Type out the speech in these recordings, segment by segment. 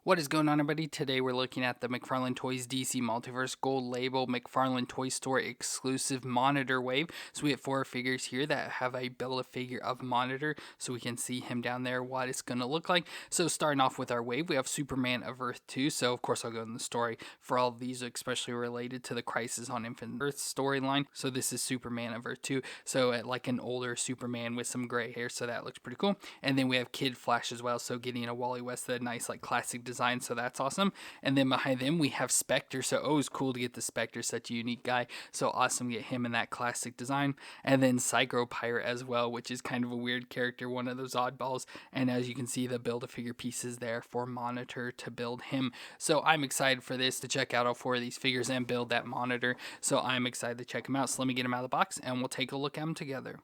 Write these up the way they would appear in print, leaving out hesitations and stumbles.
What is going on, everybody? Today we're looking at the McFarlane Toys DC Multiverse Gold Label McFarlane Toy Store exclusive Monitor Wave. So we have 4 figures here that have a Build-A-Figure of Monitor, so we can see him down there, what it's going to look like. So starting off with our wave, we have Superman of Earth 2. So of course I'll go in the story for all of these, especially related to the Crisis on Infinite Earth storyline. So this is Superman of Earth 2. So like an older Superman with some gray hair, so that looks pretty cool. And then we have Kid Flash as well, so getting a Wally West, that nice like classic design, so that's awesome. And then behind them we have Spectre, so always cool to get the Spectre, such a unique guy, so awesome to get him in that classic design. And then Psycho Pirate as well, which is kind of a weird character, one of those oddballs. And as you can see, the Build-A-Figure pieces there for Monitor to build him. So I'm excited for this, to check out all 4 of these figures and build that Monitor. So I'm excited to check them out. So let me get them out of the box and we'll take a look at them together.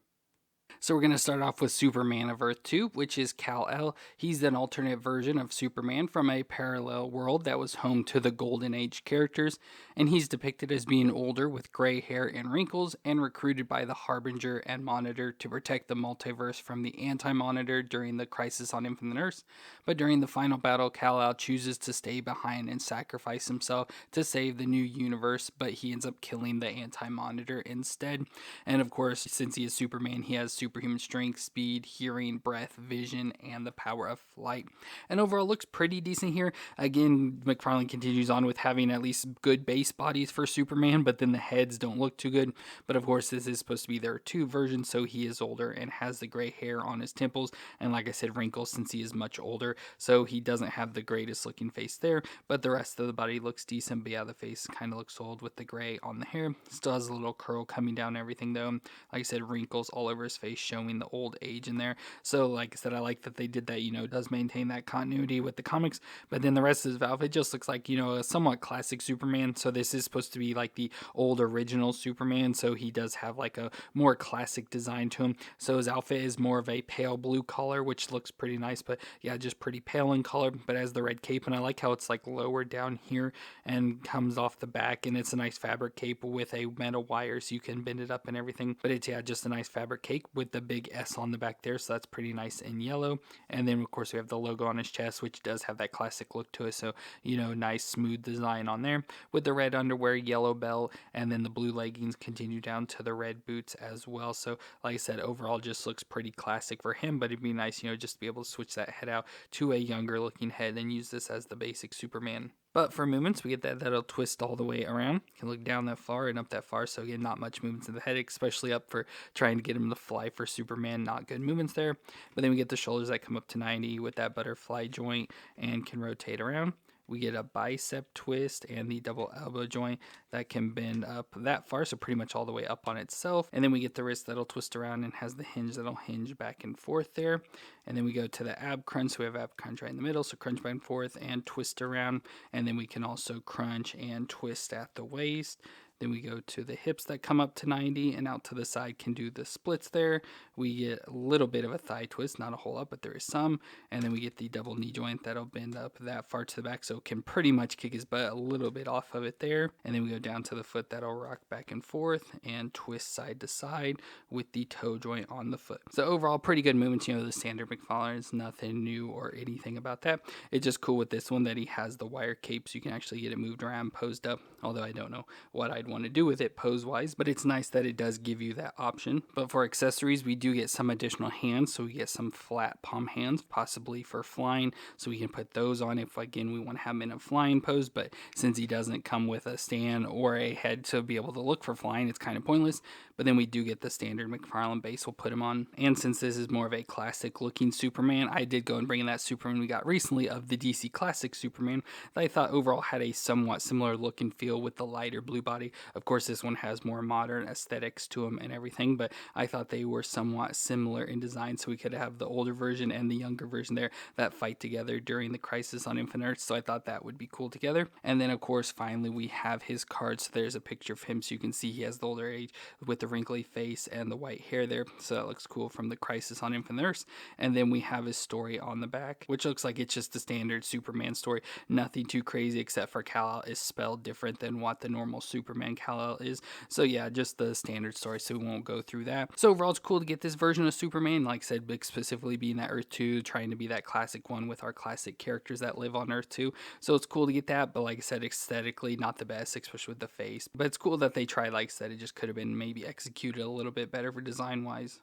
So we're going to start off with Superman of Earth 2, which is Kal-El. He's an alternate version of Superman from a parallel world that was home to the Golden Age characters, and he's depicted as being older with gray hair and wrinkles, and recruited by the Harbinger and Monitor to protect the multiverse from the Anti-Monitor during the Crisis on Infinite Earths. But during the final battle, Kal-El chooses to stay behind and sacrifice himself to save the new universe, but he ends up killing the Anti-Monitor instead. And of course, since he is Superman, he has superhuman strength, speed, hearing, breath, vision, and the power of flight. And overall looks pretty decent here. Again, McFarlane continues on with having at least good base bodies for Superman, but then the heads don't look too good. But of course, this is supposed to be their 2 versions, so he is older and has the gray hair on his temples, and like I said, wrinkles, since he is much older, so he doesn't have the greatest looking face there, but the rest of the body looks decent. But yeah, the face kind of looks old with the gray on the hair. Still has a little curl coming down and everything though. Like I said, wrinkles all over his face, showing the old age in there. So like I said, I like that they did that, does maintain that continuity with the comics. But then the rest of his outfit just looks like, a somewhat classic Superman. So this is supposed to be like the old original Superman, so he does have like a more classic design to him. So his outfit is more of a pale blue color, which looks pretty nice, but yeah, just pretty pale in color, but has the red cape. And I like how it's like lower down here and comes off the back, and it's a nice fabric cape with a metal wire so you can bend it up and everything. But it's, yeah, just a nice fabric cape with the big S on the back there, so that's pretty nice in yellow. And then of course we have the logo on his chest, which does have that classic look to it, so nice smooth design on there with the red underwear, yellow belt, and then the blue leggings continue down to the red boots as well. So like I said, overall just looks pretty classic for him, but it'd be nice, just to be able to switch that head out to a younger looking head and use this as the basic Superman. But for movements, we get that'll twist all the way around. You can look down that far and up that far, so again, not much movements in the head, especially up for trying to get him to fly for Superman. Not good movements there. But then we get the shoulders that come up to 90 with that butterfly joint and can rotate around. We get a bicep twist and the double elbow joint that can bend up that far, so pretty much all the way up on itself. And then we get the wrist that'll twist around and has the hinge that'll hinge back and forth there. And then we go to the ab crunch, so we have ab crunch right in the middle, so crunch back and forth and twist around. And then we can also crunch and twist at the waist. Then we go to the hips that come up to 90 and out to the side, can do the splits there. We get a little bit of a thigh twist, not a whole lot, but there is some. And then we get the double knee joint that'll bend up that far to the back, so it can pretty much kick his butt a little bit off of it there. And then we go down to the foot that'll rock back and forth and twist side to side with the toe joint on the foot. So overall, pretty good movements. The standard McFarlane is nothing new or anything about that. It's just cool with this one that he has the wire cape, so you can actually get it moved around, posed up, although I don't know what I'd want to do with it pose wise, but it's nice that it does give you that option. But for accessories, we do get some additional hands, so we get some flat palm hands, possibly for flying, so we can put those on if again we want to have him in a flying pose. But since he doesn't come with a stand or a head to be able to look for flying, it's kind of pointless. But then we do get the standard McFarlane base we'll put him on. And since this is more of a classic looking Superman, I did go and bring in that Superman we got recently of the DC Classic Superman that I thought overall had a somewhat similar look and feel with the lighter blue body. Of course, this one has more modern aesthetics to them and everything, but I thought they were somewhat similar in design, so we could have the older version and the younger version there that fight together during the Crisis on Infinite Earths, so I thought that would be cool together. And then of course finally we have his card, so there's a picture of him, so you can see he has the older age with the wrinkly face and the white hair there, so that looks cool from the Crisis on Infinite Earths. And then we have his story on the back, which looks like it's just the standard Superman story, nothing too crazy except for Kal-El is spelled different than what the normal Superman Superman Kal-El is. So yeah, just the standard story, so we won't go through that. So overall, it's cool to get this version of Superman, like I said, specifically being that Earth 2, trying to be that classic one with our classic characters that live on Earth 2. So it's cool to get that, but like I said, aesthetically, not the best, especially with the face. But it's cool that they tried, like I said, it just could have been maybe executed a little bit better for design-wise.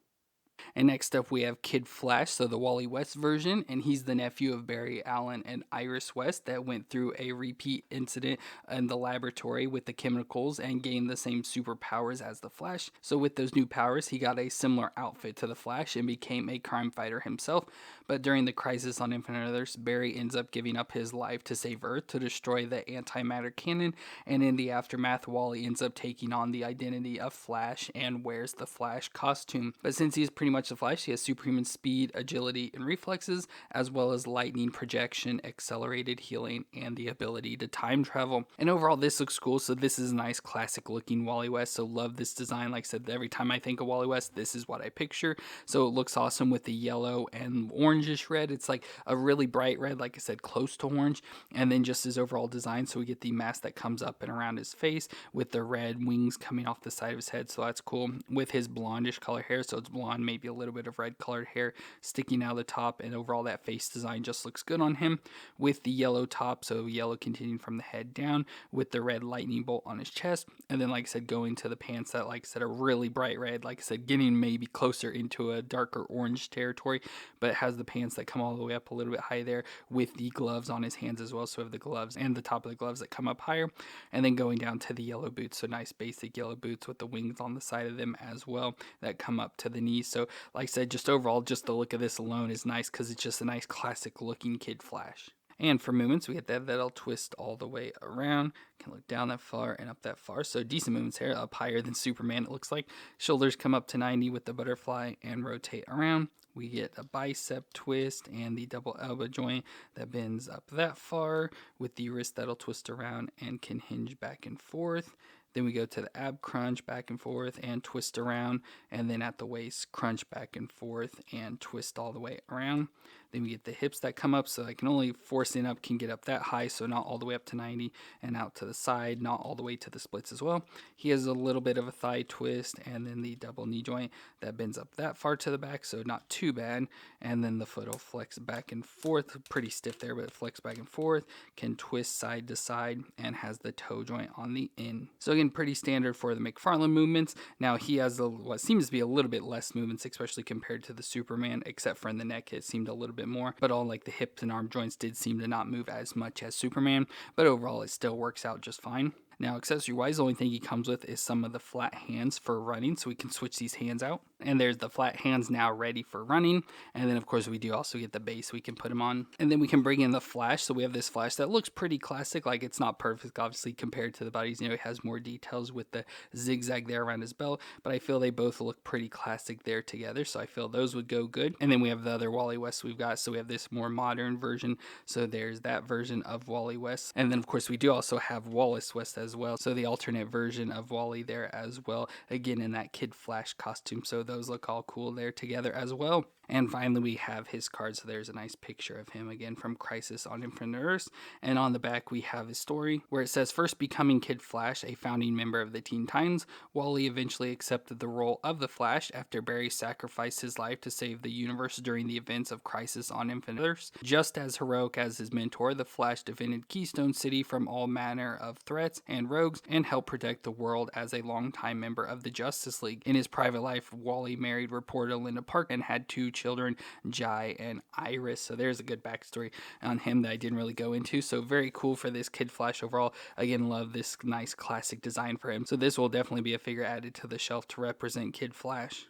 And next up, we have Kid Flash, so the Wally West version, and he's the nephew of Barry Allen and Iris West that went through a repeat incident in the laboratory with the chemicals and gained the same superpowers as the Flash. So with those new powers, he got a similar outfit to the Flash and became a crime fighter himself. But during the crisis on Infinite Earths, Barry ends up giving up his life to save Earth to destroy the antimatter cannon, and in the aftermath, Wally ends up taking on the identity of Flash and wears the Flash costume. But since he's pretty much the Flash, he has superhuman speed, agility, and reflexes, as well as lightning projection, accelerated healing, and the ability to time travel. And overall, this looks cool. So this is a nice classic looking Wally West. So love this design. Like I said, every time I think of Wally West, this is what I picture. So it looks awesome with the yellow and orangish red. It's like a really bright red, like I said, close to orange. And then just his overall design. So we get the mask that comes up and around his face with the red wings coming off the side of his head. So that's cool. With his blondish color hair. So it's blonde, maybe a little bit of red colored hair sticking out of the top, and overall that face design just looks good on him with the yellow top, so yellow continuing from the head down with the red lightning bolt on his chest. And then like I said, going to the pants that, like I said, are really bright red, like I said, getting maybe closer into a darker orange territory, but it has the pants that come all the way up a little bit high there with the gloves on his hands as well. So we have the gloves and the top of the gloves that come up higher, and then going down to the yellow boots, so nice basic yellow boots with the wings on the side of them as well that come up to the knees. So like I said, just overall, just the look of this alone is nice because it's just a nice classic looking Kid Flash. And for movements, we get that'll twist all the way around. Can look down that far and up that far. So decent movements here, up higher than Superman, it looks like. Shoulders come up to 90 with the butterfly and rotate around. We get a bicep twist and the double elbow joint that bends up that far with the wrist that'll twist around and can hinge back and forth. Then we go to the ab crunch back and forth and twist around, and then at the waist crunch back and forth and twist all the way around. Then we get the hips that come up, so I can only forcing up can get up that high, so not all the way up to 90 and out to the side, not all the way to the splits as well. He has a little bit of a thigh twist and then the double knee joint that bends up that far to the back, so not too bad. And then the foot will flex back and forth, pretty stiff there, but it flex back and forth, can twist side to side, and has the toe joint on the end. So again, pretty standard for the McFarlane movements. Now he has what seems to be a little bit less movements, especially compared to the Superman, except for in the neck it seemed a little bit more, but all like the hips and arm joints did seem to not move as much as Superman, but overall it still works out just fine. Now, accessory-wise, the only thing he comes with is some of the flat hands for running, so we can switch these hands out. And there's the flat hands now ready for running. And then, of course, we do also get the base we can put him on. And then we can bring in the Flash. So we have this Flash that looks pretty classic. Like, it's not perfect, obviously, compared to the bodies. You know, it has more details with the zigzag there around his belt. But I feel they both look pretty classic there together. So I feel those would go good. And then we have the other Wally West we've got. So we have this more modern version. So there's that version of Wally West. And then, of course, we do also have Wallace West as well. So the alternate version of Wally there as well. Again, in that Kid Flash costume. So those look all cool there together as well. And finally, we have his card. So there's a nice picture of him again from Crisis on Infinite Earths. And on the back, we have his story where it says, first becoming Kid Flash, a founding member of the Teen Titans, Wally eventually accepted the role of the Flash after Barry sacrificed his life to save the universe during the events of Crisis on Infinite Earths. Just as heroic as his mentor, the Flash defended Keystone City from all manner of threats and rogues and helped protect the world as a longtime member of the Justice League. In his private life, Wally married reporter Linda Park and had two children, Jai and Iris. So there's a good backstory on him that I didn't really go into. So very cool for this Kid Flash overall. Again, love this nice classic design for him. So this will definitely be a figure added to the shelf to represent Kid Flash.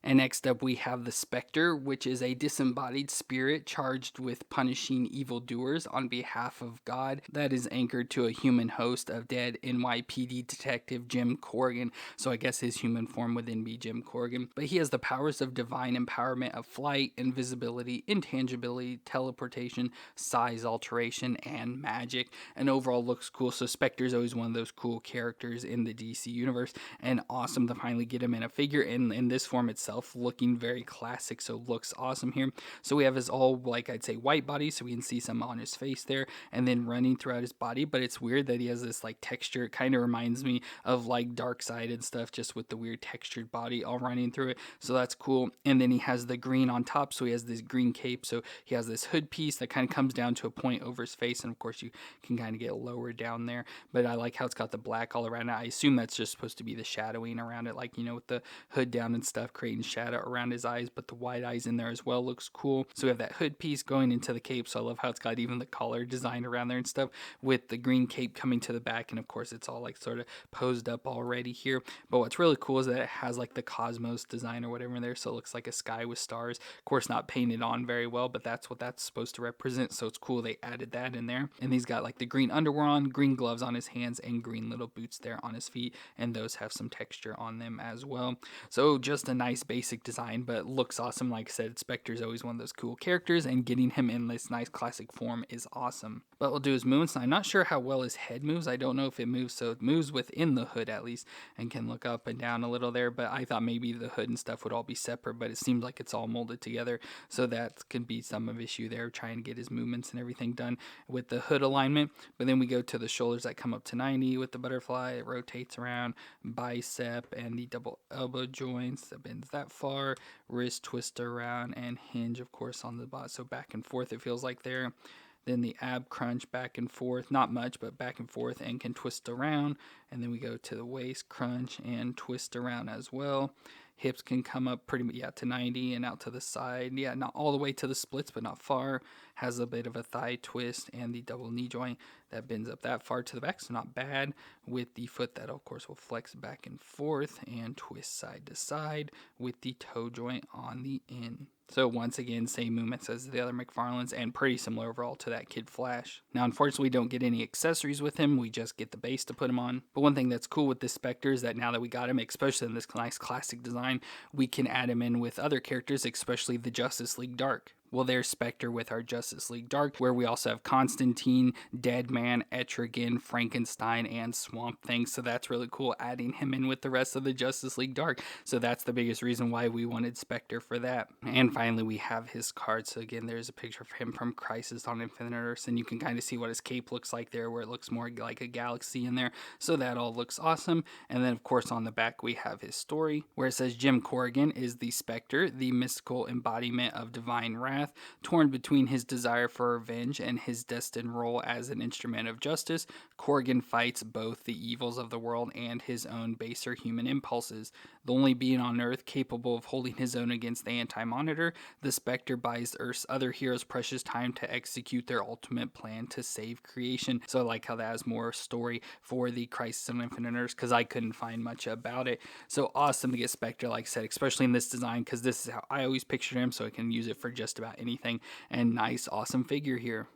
And next up, we have the Spectre, which is a disembodied spirit charged with punishing evildoers on behalf of God that is anchored to a human host of dead NYPD detective Jim Corrigan. So I guess his human form would then be Jim Corrigan. But he has the powers of divine empowerment of flight, invisibility, intangibility, teleportation, size alteration, and magic. And overall looks cool. So Spectre is always one of those cool characters in the DC universe. And awesome to finally get him in a figure in this form itself. himself, looking very classic, so looks awesome here. So we have his all, like I'd say, white body, so we can see some on his face there, and then running throughout his body. But it's weird that he has this like texture. It kind of reminds me of like Darkseid and stuff, just with the weird textured body all running through it. So that's cool. And then he has the green on top, so he has this green cape. So he has this hood piece that kind of comes down to a point over his face, and of course you can kind of get lower down there. But I like how it's got the black all around it. I assume that's just supposed to be the shadowing around it, like, you know, with the hood down and stuff, creating shadow around his eyes. But the white eyes in there as well looks cool. So we have that hood piece going into the cape. So I love how it's got even the collar design around there and stuff, with the green cape coming to the back. And of course it's all like sort of posed up already here. But what's really cool is that it has like the cosmos design or whatever in there. So it looks like a sky with stars. Of course, not painted on very well, but that's what that's supposed to represent. So it's cool they added that in there. And he's got like the green underwear on, green gloves on his hands, and green little boots there on his feet. And those have some texture on them as well. So just a nice basic design, but looks awesome. Like I said, Spectre's always one of those cool characters, and getting him in this nice classic form is awesome. But we'll do his movements. I'm not sure how well his head moves. I don't know if it moves, so it moves within the hood at least, and can look up and down a little there. But I thought maybe the hood and stuff would all be separate, but it seems like it's all molded together. So that could be some of issue there, trying to get his movements and everything done with the hood alignment. But then we go to the shoulders that come up to 90 with the butterfly. It rotates around, bicep and the double elbow joints that bends that far, wrist twist around, and hinge, of course, on the bot. So back and forth it feels like there. Then the ab crunch back and forth, not much, but back and forth, and can twist around. And then we go to the waist crunch and twist around as well. Hips can come up pretty, to 90 and out to the side. Yeah, not all the way to the splits, but not far. Has a bit of a thigh twist and the double knee joint that bends up that far to the back, so not bad. With the foot that, of course, will flex back and forth and twist side to side with the toe joint on the end. So once again, same movements as the other McFarlanes, and pretty similar overall to that Kid Flash. Now, unfortunately, we don't get any accessories with him. We just get the base to put him on. But one thing that's cool with this Spectre is that now that we got him, especially in this nice classic design, we can add him in with other characters, especially the Justice League Dark. Well, there's Spectre with our Justice League Dark, where we also have Constantine, Deadman, Etrigan, Frankenstein, and Swamp Thing. So that's really cool, adding him in with the rest of the Justice League Dark. So that's the biggest reason why we wanted Spectre for that. And finally, we have his card. So again, there's a picture of him from Crisis on Infinite Earths, and you can kind of see what his cape looks like there, where it looks more like a galaxy in there. So that all looks awesome. And then, of course, on the back, we have his story, where it says Jim Corrigan is the Spectre, the mystical embodiment of divine wrath. Torn between his desire for revenge and his destined role as an instrument of justice, Corrigan fights both the evils of the world and his own baser human impulses. The only being on Earth capable of holding his own against the Anti-Monitor, the Spectre buys Earth's other heroes precious time to execute their ultimate plan to save creation. So I like how that has more story for the Crisis on Infinite Earths, because I couldn't find much about it. So awesome to get Spectre, like I said, especially in this design, because this is how I always pictured him, so I can use it for just about anything. And nice, awesome figure here.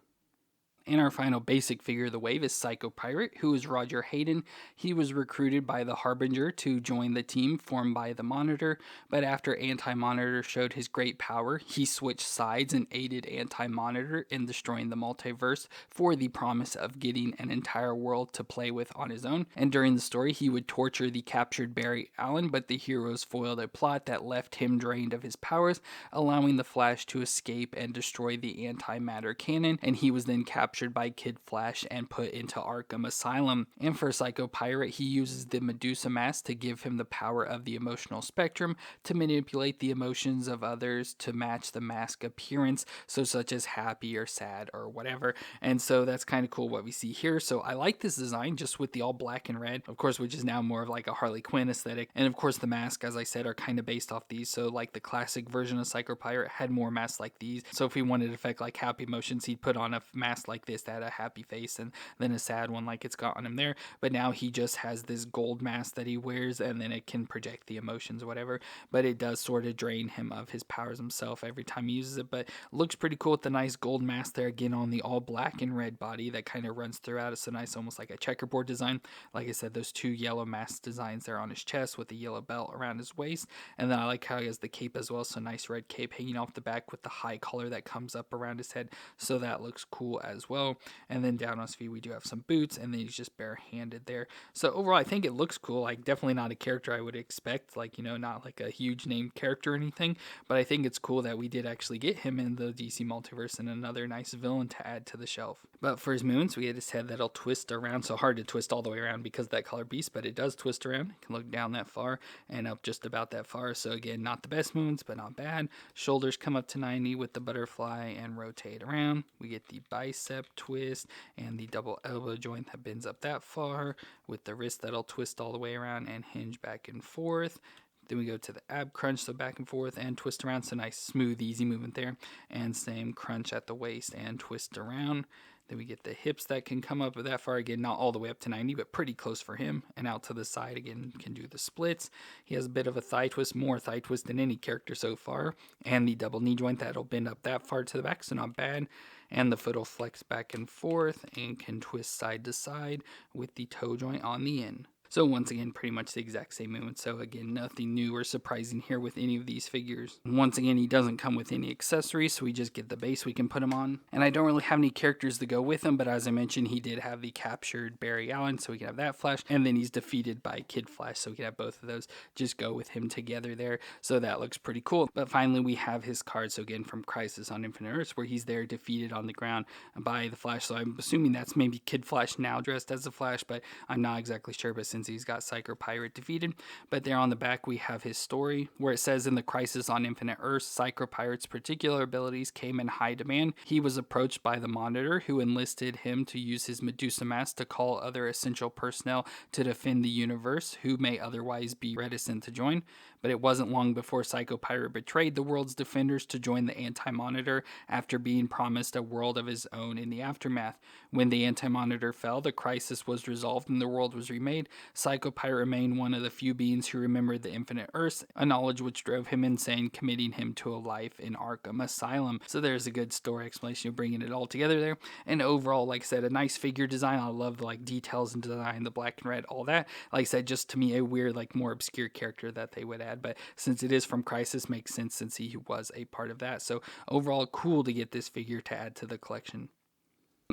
And our final basic figure of the wave is Psycho Pirate, who is Roger Hayden. He was recruited by the Harbinger to join the team formed by the Monitor, but after Anti-Monitor showed his great power, he switched sides and aided Anti-Monitor in destroying the multiverse for the promise of getting an entire world to play with on his own. And during the story, he would torture the captured Barry Allen, but the heroes foiled a plot that left him drained of his powers, allowing the Flash to escape and destroy the antimatter cannon, and he was then captured by Kid Flash and put into Arkham Asylum. And for Psycho Pirate, he uses the Medusa mask to give him the power of the emotional spectrum to manipulate the emotions of others to match the mask appearance, so such as happy or sad or whatever. And so that's kind of cool what we see here. So I like this design just with the all black and red, of course, which is now more of like a Harley Quinn aesthetic. And of course the masks, as I said, are kind of based off these. So like the classic version of Psycho Pirate had more masks like these. So if he wanted to affect like happy emotions, he'd put on a mask like this that had a happy face and then a sad one like it's got on him there. But now he just has this gold mask that he wears, and then it can project the emotions or whatever. But it does sort of drain him of his powers himself every time he uses it. But looks pretty cool with the nice gold mask there, again on the all black and red body that kind of runs throughout. It's a nice, almost like a checkerboard design. Like I said, those two yellow mask designs there on his chest with the yellow belt around his waist. And then I like how he has the cape as well. So nice red cape hanging off the back with the high collar that comes up around his head. So that looks cool as well. well. And then down on his feet we do have some boots, and then he's just barehanded there. So overall I think it looks cool. Like definitely not a character I would expect, like, you know, not like a huge named character or anything, but I think it's cool that we did actually get him in the DC multiverse and another nice villain to add to the shelf. But for his movements, we get his head that'll twist around, so hard to twist all the way around because of that color beast, but it does twist around. You can look down that far and up just about that far. So again, not the best movements, but not bad. Shoulders come up to 90 with the butterfly and rotate around. We get the bicep twist and the double elbow joint that bends up that far with the wrist that'll twist all the way around and hinge back and forth. Then we go to the ab crunch, so back and forth and twist around. So nice, smooth, easy movement there. And same crunch at the waist and twist around. Then we get the hips that can come up that far. Again, not all the way up to 90, but pretty close for him. And out to the side, again, can do the splits. He has a bit of a thigh twist, more thigh twist than any character so far. And the double knee joint that'll bend up that far to the back, so not bad. And the foot will flex back and forth and can twist side to side with the toe joint on the end. So once again, pretty much the exact same movement. So again, nothing new or surprising here with any of these figures. Once again, he doesn't come with any accessories, so we just get the base we can put him on. And I don't really have any characters to go with him, but as I mentioned, he did have the captured Barry Allen, so we can have that Flash. And then he's defeated by Kid Flash, so we can have both of those just go with him together there. So that looks pretty cool. But finally, we have his card, so again, from Crisis on Infinite Earths, where he's there defeated on the ground by the Flash. So I'm assuming that's maybe Kid Flash now dressed as the Flash, but I'm not exactly sure. But since he's got Psycho Pirate defeated. But there on the back we have his story, where it says in the Crisis on Infinite Earths, Psycho Pirate's particular abilities came in high demand. He was approached by the Monitor, who enlisted him to use his Medusa mask to call other essential personnel to defend the universe, who may otherwise be reticent to join. But it wasn't long before Psycho Pirate betrayed the world's defenders to join the Anti-Monitor after being promised a world of his own in the aftermath. When the Anti-Monitor fell, the crisis was resolved and the world was remade. Psycho Pirate remained one of the few beings who remembered the Infinite Earths, a knowledge which drove him insane, committing him to a life in Arkham Asylum. So there's a good story explanation of bringing it all together there. And overall, like I said, a nice figure design. I love the like details and design, the black and red, all that. Like I said, just to me, a weird, like more obscure character that they would add. But since it is from Crisis, makes sense since he was a part of that. So overall, cool to get this figure to add to the collection.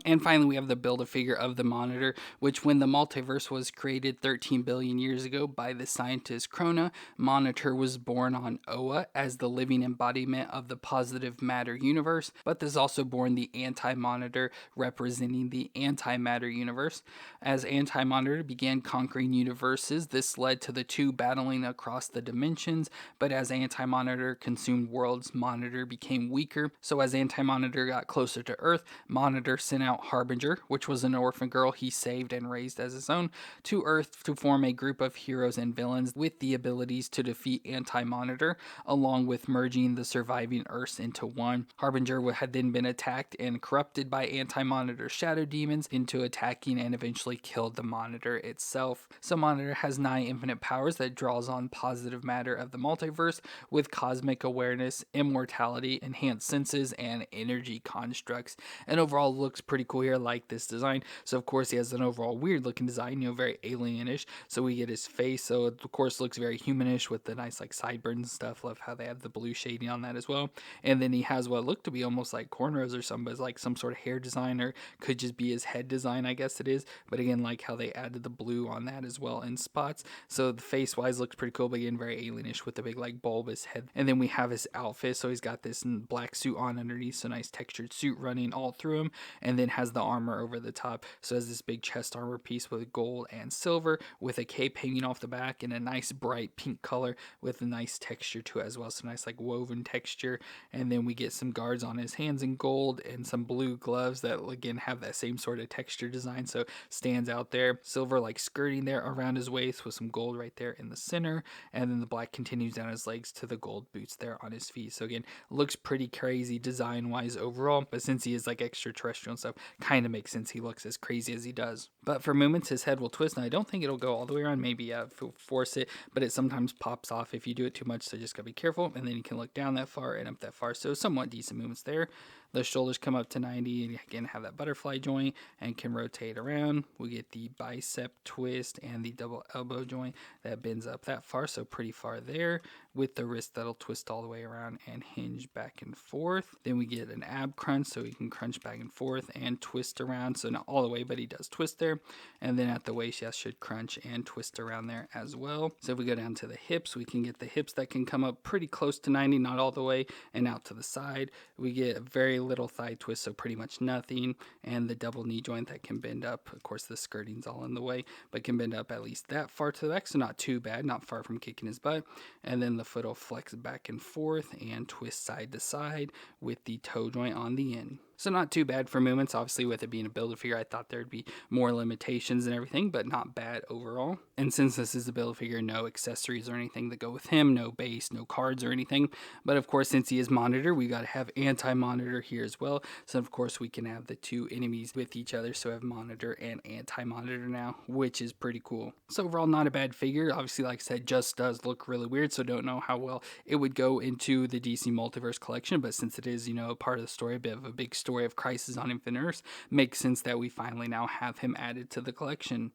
And finally, we have the Build-A-Figure of the Monitor, which when the multiverse was created 13 billion years ago by the scientist Krona, Monitor was born on Oa as the living embodiment of the positive matter universe, but there's also born the Anti-Monitor representing the antimatter universe. As Anti-Monitor began conquering universes, this led to the two battling across the dimensions, but as Anti-Monitor consumed worlds, Monitor became weaker. So as Anti-Monitor got closer to Earth, Monitor sent out Harbinger, which was an orphan girl he saved and raised as his own, to Earth to form a group of heroes and villains with the abilities to defeat Anti-Monitor, along with merging the surviving Earths into one. Harbinger had then been attacked and corrupted by Anti-Monitor shadow demons into attacking and eventually killed the Monitor itself. So Monitor has 9 infinite powers that draws on positive matter of the multiverse with cosmic awareness, immortality, enhanced senses, and energy constructs. And overall looks pretty cool here. I like this design. So of course he has an overall weird looking design, you know, very alienish. So we get his face, so it of course looks very humanish with the nice like sideburns and stuff. Love how they have the blue shading on that as well. And then he has what looked to be almost like cornrows or something, but it's like some sort of hair design, or could just be his head design, I guess it is. But again, like how they added the blue on that as well in spots. So the face wise looks pretty cool, but again very alienish with the big like bulbous head. And then we have his outfit, so he's got this black suit on underneath, so nice textured suit running all through him, and then has the armor over the top. So has this big chest armor piece with gold and silver with a cape hanging off the back in a nice bright pink color with a nice texture to it as well. So nice like woven texture. And then we get some guards on his hands in gold and some blue gloves that again have that same sort of texture design, so stands out there. Silver like skirting there around his waist with some gold right there in the center, and then the black continues down his legs to the gold boots there on his feet. So again, looks pretty crazy design wise overall, but since he is like extraterrestrial and stuff, kind of makes sense he looks as crazy as he does. But for movements his head will twist, and I don't think it'll go all the way around, maybe force it, but it sometimes pops off if you do it too much, so just gotta be careful. And then you can look down that far and up that far, so somewhat decent movements there. The shoulders come up to 90 and again have that butterfly joint and can rotate around. We get the bicep twist and the double elbow joint that bends up that far, so pretty far there, with the wrist that'll twist all the way around and hinge back and forth. Then we get an ab crunch, so he can crunch back and forth and twist around, so not all the way, but he does twist there. And then at the waist, yes, should crunch and twist around there as well. So if we go down to the hips, we can get the hips that can come up pretty close to 90, not all the way, and out to the side. We get a very little thigh twist, so pretty much nothing, and the double knee joint that can bend up. Of course, the skirting's all in the way, but can bend up at least that far to the back, so not too bad, not far from kicking his butt. And then the foot will flex back and forth and twist side to side with the toe joint on the end. So not too bad for movements. Obviously, with it being a Build-A-Figure, I thought there'd be more limitations and everything, but not bad overall. And since this is a Build-A-Figure, no accessories or anything that go with him, no base, no cards or anything. But of course, since he is Monitor, we got to have Anti-Monitor here as well. So of course, we can have the two enemies with each other. So we have Monitor and Anti-Monitor now, which is pretty cool. So overall, not a bad figure. Obviously, like I said, just does look really weird, so don't know how well it would go into the DC Multiverse collection. But since it is, a part of the story, a bit of a big story of Crisis on Infinite Earths, makes sense that we finally now have him added to the collection.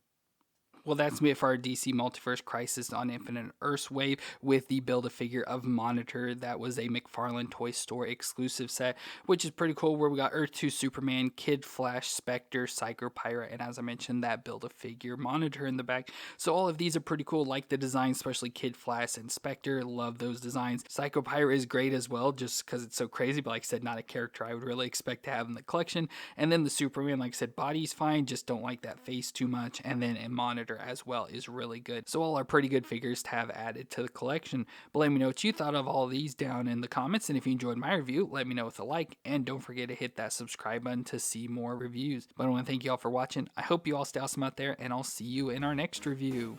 Well, that's it for our DC Multiverse Crisis on Infinite Earths wave with the Build-A-Figure of Monitor. That was a McFarlane Toy Store exclusive set, which is pretty cool, where we got Earth 2 Superman, Kid Flash, Spectre, Psycho Pirate, and as I mentioned, that Build-A-Figure Monitor in the back. So all of these are pretty cool, like the designs, especially Kid Flash and Spectre. Love those designs. Psycho Pirate is great as well, just because it's so crazy, but like I said, not a character I would really expect to have in the collection. And then the Superman, like I said, body's fine, just don't like that face too much. And then a Monitor as well is really good. So all are pretty good figures to have added to the collection. But let me know what you thought of all of these down in the comments, and if you enjoyed my review, let me know with a like, and don't forget to hit that subscribe button to see more reviews. But I want to thank you all for watching. I hope you all stay awesome out there, and I'll see you in our next review.